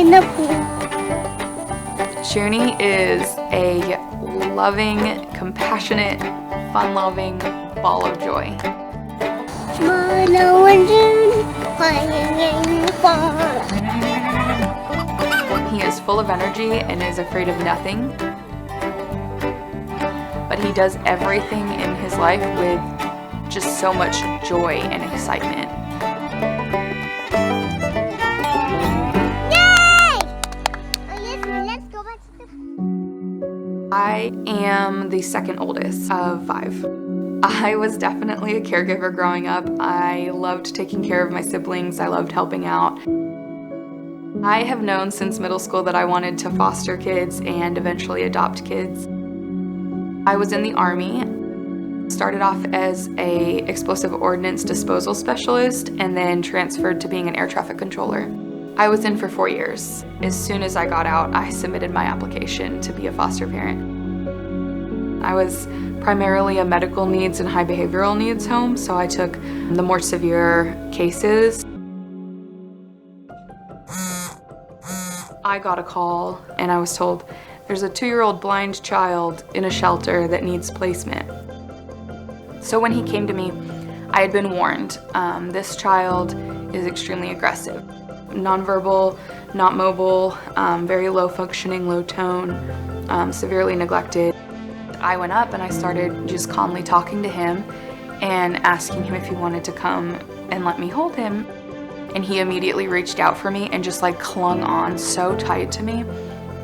in the pool. Junie is a loving, compassionate, fun-loving ball of joy. Milo and June playing in the farm. He is full of energy and is afraid of nothing. But he does everything in his life with just so much joy and excitement. I am the second oldest of 5. I was definitely a caregiver growing up. I loved taking care of my siblings. I loved helping out. I have known since middle school that I wanted to foster kids and eventually adopt kids. I was in the Army. Started off as an explosive ordnance disposal specialist and then transferred to being an air traffic controller. I was in for 4 years. As soon as I got out, I submitted my application to be a foster parent. I was primarily a medical needs and high behavioral needs home, so I took the more severe cases. I got a call and I was told, there's a 2-year-old blind child in a shelter that needs placement. So when he came to me, I had been warned. This child is extremely aggressive. Nonverbal, not mobile, very low functioning, low tone, severely neglected. I went up and I started just calmly talking to him and asking him if he wanted to come and let me hold him. And he immediately reached out for me and just like clung on so tight to me.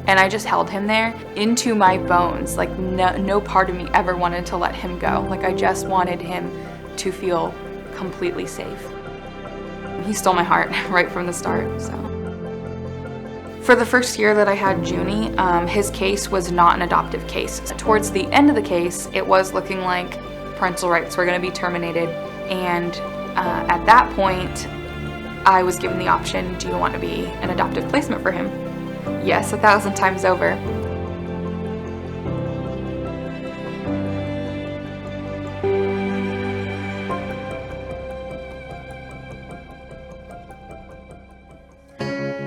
And I just held him there into my bones. Like no part of me ever wanted to let him go. Like I just wanted him to feel completely safe. He stole my heart right from the start, so. For the first year that I had Junie, his case was not an adoptive case. Towards the end of the case, it was looking like parental rights were going to be terminated, and at that point, I was given the option, do you want to be an adoptive placement for him? Yes, 1,000 times over.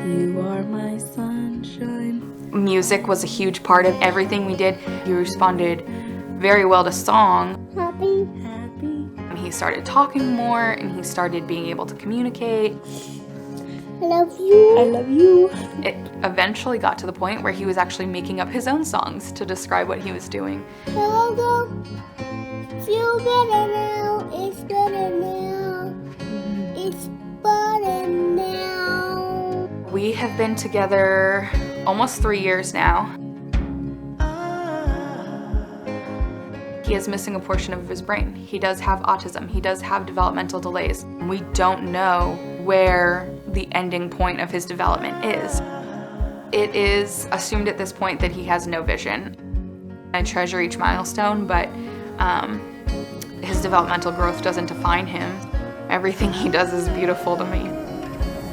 You are my sunshine. Music was a huge part of everything we did. He responded very well to song. Happy. He started talking more and he started being able to communicate. I love you. I love you. It eventually got to the point where he was actually making up his own songs to describe what he was doing. Hello, feel better now. It's better now. It's better now. We have been together almost 3 years now. He is missing a portion of his brain. He does have autism. He does have developmental delays. We don't know where the ending point of his development is. It is assumed at this point that he has no vision. I treasure each milestone, but his developmental growth doesn't define him. Everything he does is beautiful to me.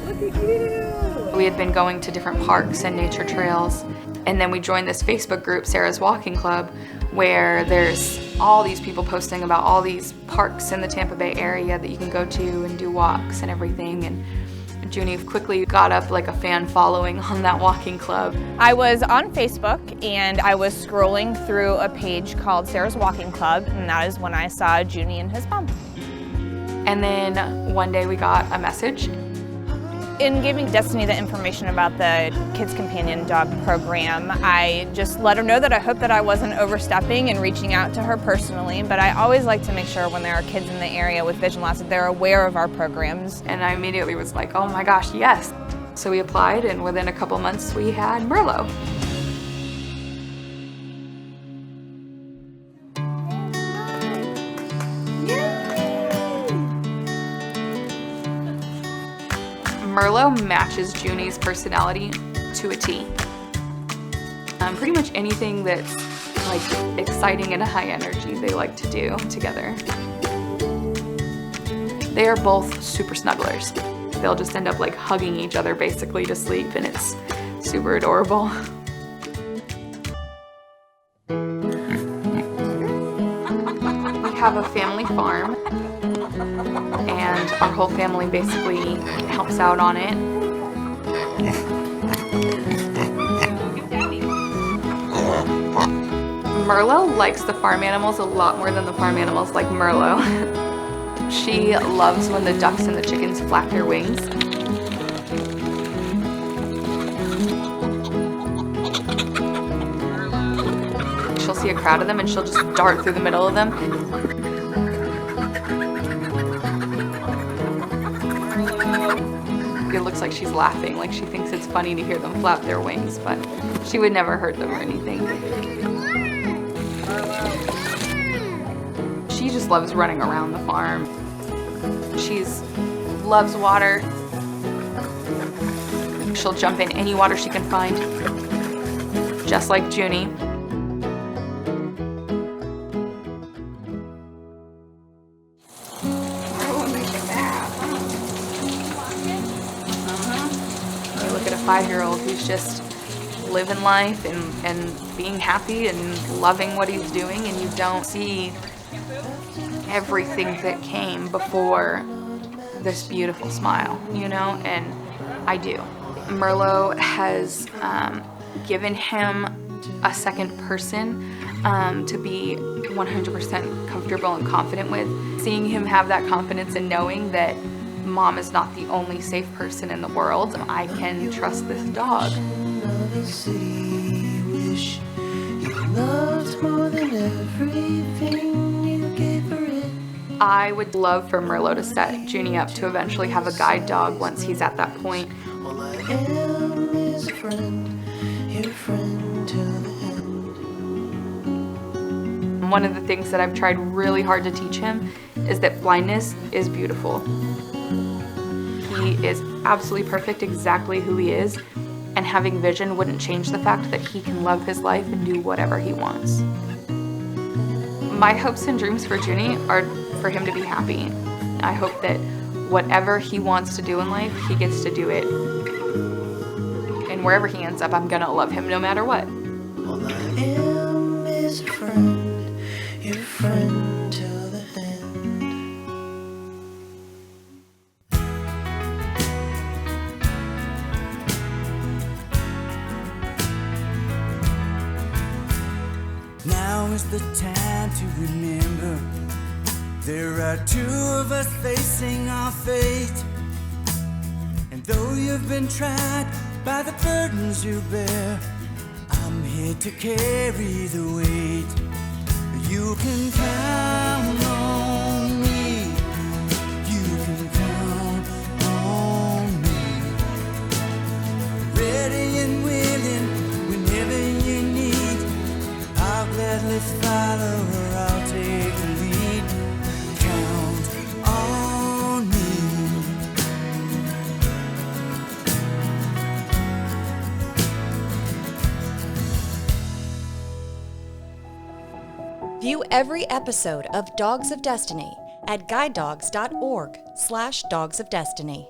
Look at you! We had been going to different parks and nature trails, and then we joined this Facebook group, Sarah's Walking Club, where there's all these people posting about all these parks in the Tampa Bay area that you can go to and do walks and everything. And Junie quickly got up like a fan following on that walking club. I was on Facebook and I was scrolling through a page called Sarah's Walking Club, and that is when I saw Junie and his mom. And then one day we got a message. In giving Destiny the information about the Kids Companion Dog program, I just let her know that I hope that I wasn't overstepping and reaching out to her personally, but I always like to make sure when there are kids in the area with vision loss that they're aware of our programs. And I immediately was like, oh my gosh, yes. So we applied, and within a couple months we had Merlot. Merlot matches Junie's personality to a T. Pretty much anything that's like exciting and high energy they like to do together. They are both super snugglers. They'll just end up like hugging each other basically to sleep, and it's super adorable. We have a family farm, and our whole family basically helps out on it. Merlot likes the farm animals a lot more than the farm animals like Merlot. She loves when the ducks and the chickens flap their wings. She'll see a crowd of them and she'll just dart through the middle of them. It looks like she's laughing, like she thinks it's funny to hear them flap their wings, but she would never hurt them or anything. She just loves running around the farm. She loves water. She'll jump in any water she can find, just like Junie. You look at a 5-year-old who's just living life and being happy and loving what he's doing, and you don't see everything that came before this beautiful smile, you know, and I do. Merlot has given him a second person to be 100% comfortable and confident with. Seeing him have that confidence and knowing that Mom is not the only safe person in the world, I can trust this dog. I would love for Merlot to set Junie up to eventually have a guide dog once he's at that point. All I am is a friend, your friend till the end. One of the things that I've tried really hard to teach him is that blindness is beautiful. He is absolutely perfect exactly who he is, and having vision wouldn't change the fact that he can love his life and do whatever he wants. My hopes and dreams for Junie are for him to be happy. I hope that whatever he wants to do in life, he gets to do it. And wherever he ends up, I'm gonna love him no matter what. All I am is a friend, your friend till the end. Now is the time to remember. There are two of us facing our fate. And though you've been tried by the burdens you bear, I'm here to carry the weight. You can count on me. You can count on me. Ready and willing whenever you need. I'll gladly follow or I'll take the lead. Count on me. View every episode of Dogs of Destiny at guidedogs.org/dogsofdestiny.